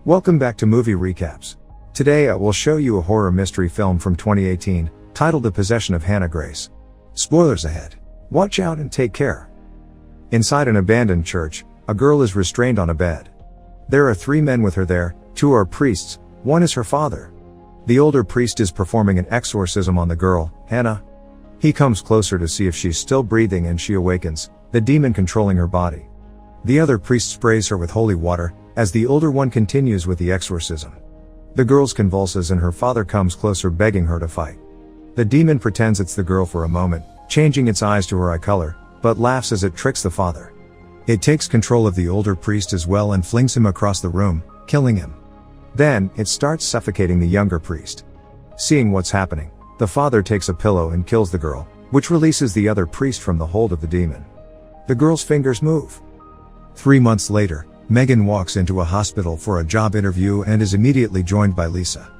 Welcome back to Movie Recaps. Today I will show you a horror mystery film from 2018, titled The Possession of Hannah Grace. Spoilers ahead. Watch out and take care. Inside an abandoned church, a girl is restrained on a bed. There are 3 men with her there, 2 are priests, 1 is her father. The older priest is performing an exorcism on the girl, Hannah. He comes closer to see if she's still breathing and she awakens, the demon controlling her body. The other priest sprays her with holy water, as the older one continues with the exorcism. The girl convulses and her father comes closer begging her to fight. The demon pretends it's the girl for a moment, changing its eyes to her eye color, but laughs as it tricks the father. It takes control of the older priest as well and flings him across the room, killing him. Then, it starts suffocating the younger priest. Seeing what's happening, the father takes a pillow and kills the girl, which releases the other priest from the hold of the demon. The girl's fingers move. 3 months later, Megan walks into a hospital for a job interview and is immediately joined by Lisa.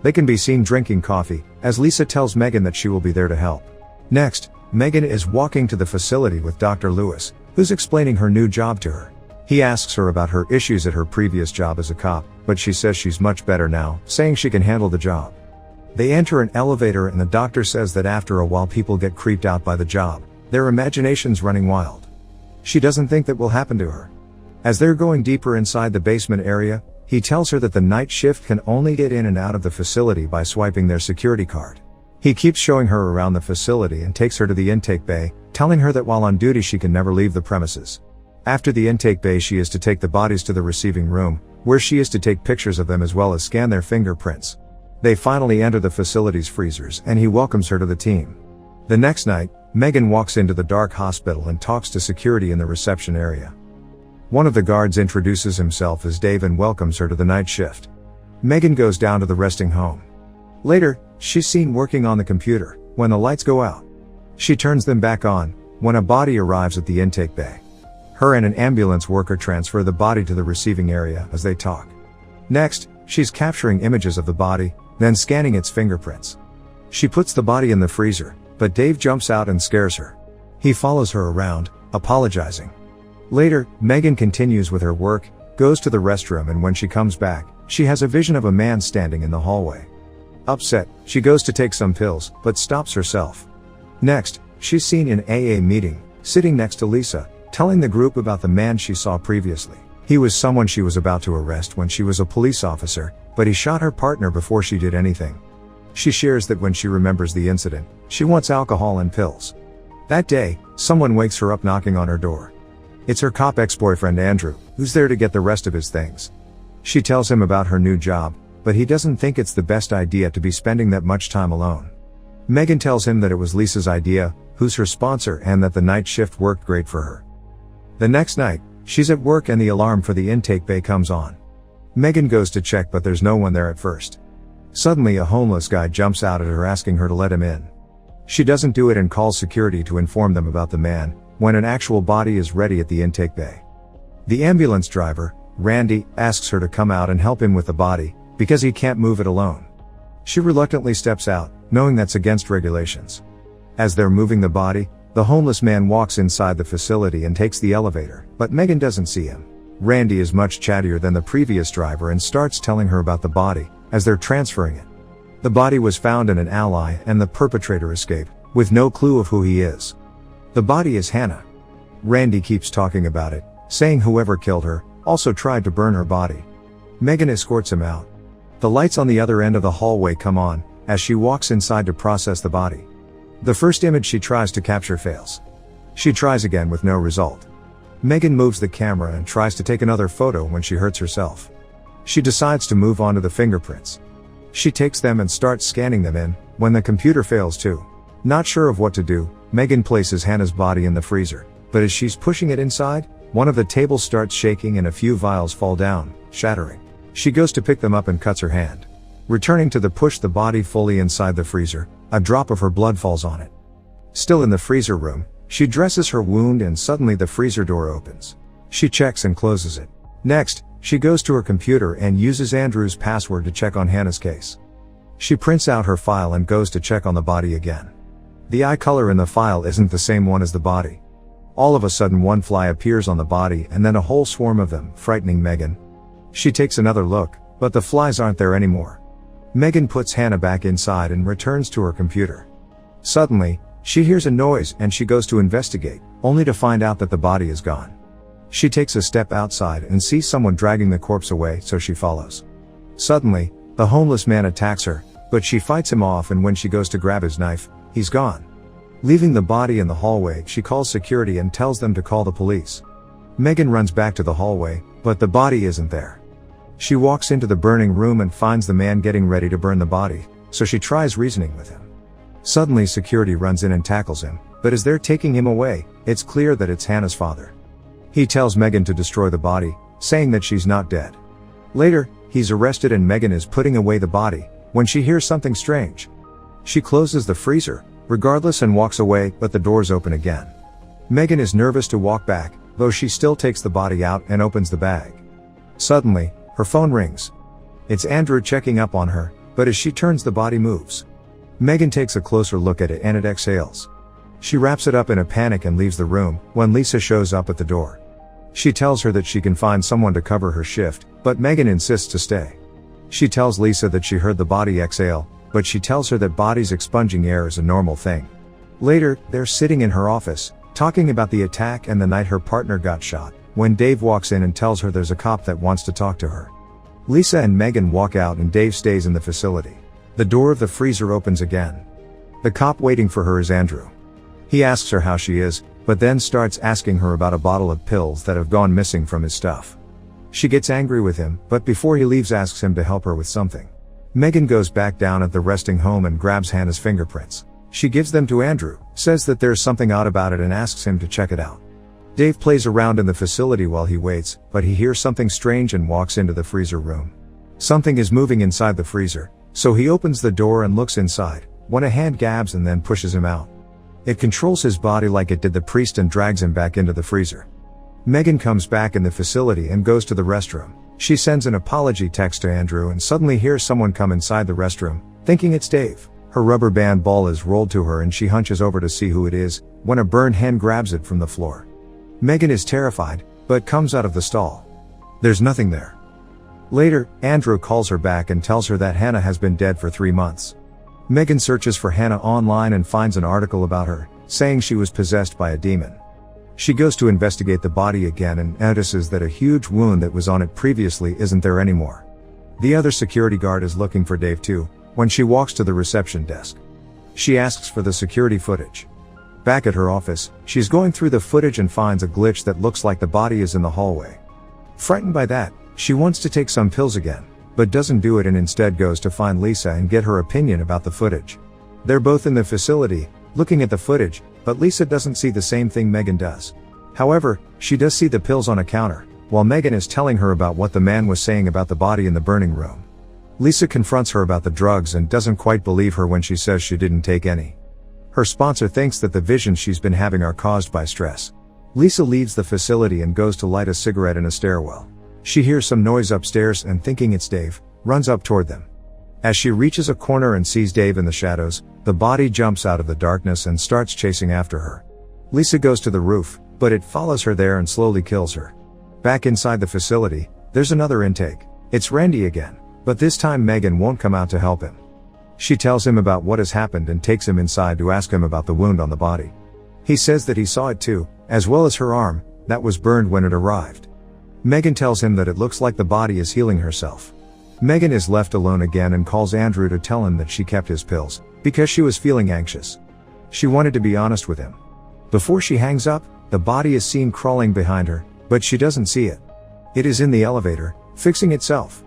They can be seen drinking coffee, as Lisa tells Megan that she will be there to help. Next, Megan is walking to the facility with Dr. Lewis, who's explaining her new job to her. He asks her about her issues at her previous job as a cop, but she says she's much better now, saying she can handle the job. They enter an elevator and the doctor says that after a while people get creeped out by the job, their imaginations running wild. She doesn't think that will happen to her. As they're going deeper inside the basement area, he tells her that the night shift can only get in and out of the facility by swiping their security card. He keeps showing her around the facility and takes her to the intake bay, telling her that while on duty she can never leave the premises. After the intake bay she is to take the bodies to the receiving room, where she is to take pictures of them as well as scan their fingerprints. They finally enter the facility's freezers and he welcomes her to the team. The next night, Megan walks into the dark hospital and talks to security in the reception area. One of the guards introduces himself as Dave and welcomes her to the night shift. Megan goes down to the resting home. Later, she's seen working on the computer, when the lights go out. She turns them back on, when a body arrives at the intake bay. Her and an ambulance worker transfer the body to the receiving area as they talk. Next, she's capturing images of the body, then scanning its fingerprints. She puts the body in the freezer, but Dave jumps out and scares her. He follows her around, apologizing. Later, Megan continues with her work, goes to the restroom and when she comes back, she has a vision of a man standing in the hallway. Upset, she goes to take some pills, but stops herself. Next, she's seen in AA meeting, sitting next to Lisa, telling the group about the man she saw previously. He was someone she was about to arrest when she was a police officer, but he shot her partner before she did anything. She shares that when she remembers the incident, she wants alcohol and pills. That day, someone wakes her up knocking on her door. It's her cop ex-boyfriend Andrew, who's there to get the rest of his things. She tells him about her new job, but he doesn't think it's the best idea to be spending that much time alone. Megan tells him that it was Lisa's idea, who's her sponsor, and that the night shift worked great for her. The next night, she's at work and the alarm for the intake bay comes on. Megan goes to check but there's no one there at first. Suddenly a homeless guy jumps out at her asking her to let him in. She doesn't do it and calls security to inform them about the man, when an actual body is ready at the intake bay. The ambulance driver, Randy, asks her to come out and help him with the body, because he can't move it alone. She reluctantly steps out, knowing that's against regulations. As they're moving the body, the homeless man walks inside the facility and takes the elevator, but Megan doesn't see him. Randy is much chattier than the previous driver and starts telling her about the body, as they're transferring it. The body was found in an alley and the perpetrator escaped, with no clue of who he is. The body is Hannah. Randy keeps talking about it, saying whoever killed her, also tried to burn her body. Megan escorts him out. The lights on the other end of the hallway come on, as she walks inside to process the body. The first image she tries to capture fails. She tries again with no result. Megan moves the camera and tries to take another photo when she hurts herself. She decides to move on to the fingerprints. She takes them and starts scanning them in, when the computer fails too. Not sure of what to do, Megan places Hannah's body in the freezer, but as she's pushing it inside, one of the tables starts shaking and a few vials fall down, shattering. She goes to pick them up and cuts her hand. Returning to push the body fully inside the freezer, a drop of her blood falls on it. Still in the freezer room, she dresses her wound and suddenly the freezer door opens. She checks and closes it. Next, she goes to her computer and uses Andrew's password to check on Hannah's case. She prints out her file and goes to check on the body again. The eye color in the file isn't the same one as the body. All of a sudden one fly appears on the body and then a whole swarm of them, frightening Megan. She takes another look, but the flies aren't there anymore. Megan puts Hannah back inside and returns to her computer. Suddenly, she hears a noise and she goes to investigate, only to find out that the body is gone. She takes a step outside and sees someone dragging the corpse away, so she follows. Suddenly, the homeless man attacks her, but she fights him off, and when she goes to grab his knife, he's gone. Leaving the body in the hallway, she calls security and tells them to call the police. Megan runs back to the hallway, but the body isn't there. She walks into the burning room and finds the man getting ready to burn the body, so she tries reasoning with him. Suddenly security runs in and tackles him, but as they're taking him away, it's clear that it's Hannah's father. He tells Megan to destroy the body, saying that she's not dead. Later, he's arrested and Megan is putting away the body, when she hears something strange. She closes the freezer, regardless, and walks away, but the doors open again. Megan is nervous to walk back, though she still takes the body out and opens the bag. Suddenly, her phone rings. It's Andrew checking up on her, but as she turns, the body moves. Megan takes a closer look at it and it exhales. She wraps it up in a panic and leaves the room, when Lisa shows up at the door. She tells her that she can find someone to cover her shift, but Megan insists to stay. She tells Lisa that she heard the body exhale, but she tells her that bodies expunging air is a normal thing. Later, they're sitting in her office, talking about the attack and the night her partner got shot, when Dave walks in and tells her there's a cop that wants to talk to her. Lisa and Megan walk out and Dave stays in the facility. The door of the freezer opens again. The cop waiting for her is Andrew. He asks her how she is, but then starts asking her about a bottle of pills that have gone missing from his stuff. She gets angry with him, but before he leaves asks him to help her with something. Megan goes back down at the resting home and grabs Hannah's fingerprints. She gives them to Andrew, says that there's something odd about it and asks him to check it out. Dave plays around in the facility while he waits, but he hears something strange and walks into the freezer room. Something is moving inside the freezer, so he opens the door and looks inside, when a hand grabs and then pushes him out. It controls his body like it did the priest and drags him back into the freezer. Megan comes back in the facility and goes to the restroom. She sends an apology text to Andrew and suddenly hears someone come inside the restroom, thinking it's Dave. Her rubber band ball is rolled to her and she hunches over to see who it is, when a burned hand grabs it from the floor. Megan is terrified, but comes out of the stall. There's nothing there. Later, Andrew calls her back and tells her that Hannah has been dead for 3 months. Megan searches for Hannah online and finds an article about her, saying she was possessed by a demon. She goes to investigate the body again and notices that a huge wound that was on it previously isn't there anymore. The other security guard is looking for Dave too, when she walks to the reception desk. She asks for the security footage. Back at her office, she's going through the footage and finds a glitch that looks like the body is in the hallway. Frightened by that, she wants to take some pills again, but doesn't do it and instead goes to find Lisa and get her opinion about the footage. They're both in the facility, looking at the footage, but Lisa doesn't see the same thing Megan does. However, she does see the pills on a counter, while Megan is telling her about what the man was saying about the body in the burning room. Lisa confronts her about the drugs and doesn't quite believe her when she says she didn't take any. Her sponsor thinks that the visions she's been having are caused by stress. Lisa leaves the facility and goes to light a cigarette in a stairwell. She hears some noise upstairs and thinking it's Dave, runs up toward them. As she reaches a corner and sees Dave in the shadows, the body jumps out of the darkness and starts chasing after her. Lisa goes to the roof, but it follows her there and slowly kills her. Back inside the facility, there's another intake. It's Randy again, but this time Megan won't come out to help him. She tells him about what has happened and takes him inside to ask him about the wound on the body. He says that he saw it too, as well as her arm, that was burned when it arrived. Megan tells him that it looks like the body is healing herself. Megan is left alone again and calls Andrew to tell him that she kept his pills, because she was feeling anxious. She wanted to be honest with him. Before she hangs up, the body is seen crawling behind her, but she doesn't see it. It is in the elevator, fixing itself.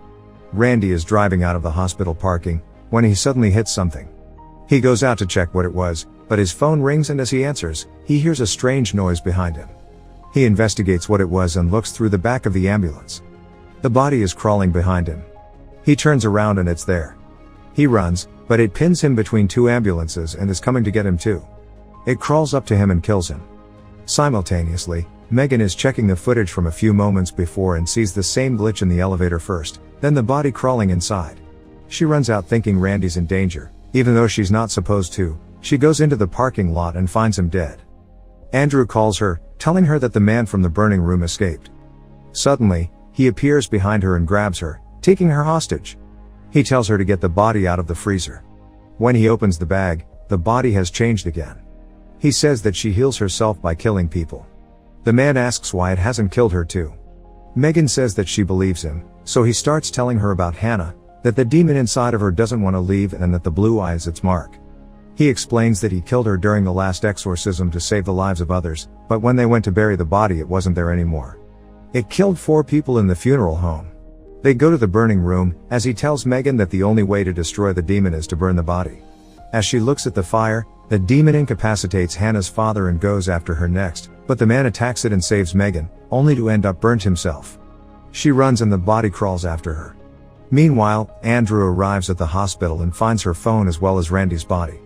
Randy is driving out of the hospital parking, when he suddenly hits something. He goes out to check what it was, but his phone rings and as he answers, he hears a strange noise behind him. He investigates what it was and looks through the back of the ambulance. The body is crawling behind him. He turns around and it's there. He runs, but it pins him between 2 ambulances and is coming to get him too. It crawls up to him and kills him. Simultaneously, Megan is checking the footage from a few moments before and sees the same glitch in the elevator first, then the body crawling inside. She runs out thinking Randy's in danger, even though she's not supposed to. She goes into the parking lot and finds him dead. Andrew calls her, telling her that the man from the burning room escaped. Suddenly, He appears behind her and grabs her, taking her hostage. He tells her to get the body out of the freezer. When he opens the bag, the body has changed again. He says that she heals herself by killing people. The man asks why it hasn't killed her too. Megan says that she believes him, so he starts telling her about Hannah, that the demon inside of her doesn't want to leave and that the blue eye is its mark. He explains that he killed her during the last exorcism to save the lives of others, but when they went to bury the body it wasn't there anymore. It killed 4 people in the funeral home. They go to the burning room, as he tells Megan that the only way to destroy the demon is to burn the body. As she looks at the fire, the demon incapacitates Hannah's father and goes after her next, but the man attacks it and saves Megan, only to end up burnt himself. She runs and the body crawls after her. Meanwhile, Andrew arrives at the hospital and finds her phone as well as Randy's body.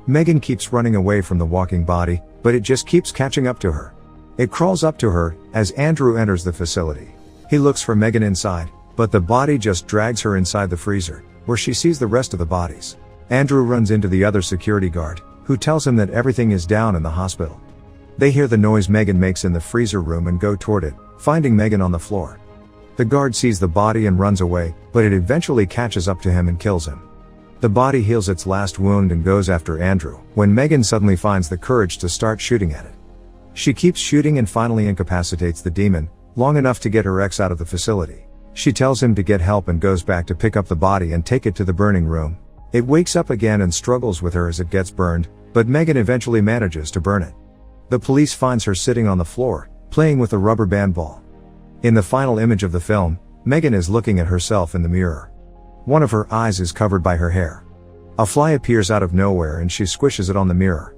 Megan keeps running away from the walking body, but it just keeps catching up to her. It crawls up to her, as Andrew enters the facility. He looks for Megan inside, but the body just drags her inside the freezer, where she sees the rest of the bodies. Andrew runs into the other security guard, who tells him that everything is down in the hospital. They hear the noise Megan makes in the freezer room and go toward it, finding Megan on the floor. The guard sees the body and runs away, but it eventually catches up to him and kills him. The body heals its last wound and goes after Andrew, when Megan suddenly finds the courage to start shooting at it. She keeps shooting and finally incapacitates the demon, long enough to get her ex out of the facility. She tells him to get help and goes back to pick up the body and take it to the burning room. It wakes up again and struggles with her as it gets burned, but Megan eventually manages to burn it. The police finds her sitting on the floor, playing with a rubber band ball. In the final image of the film, Megan is looking at herself in the mirror. One of her eyes is covered by her hair. A fly appears out of nowhere and she squishes it on the mirror.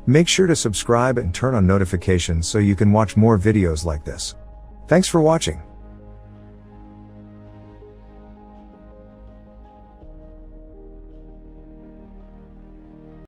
Make sure to subscribe and turn on notifications so you can watch more videos like this. Thanks for watching.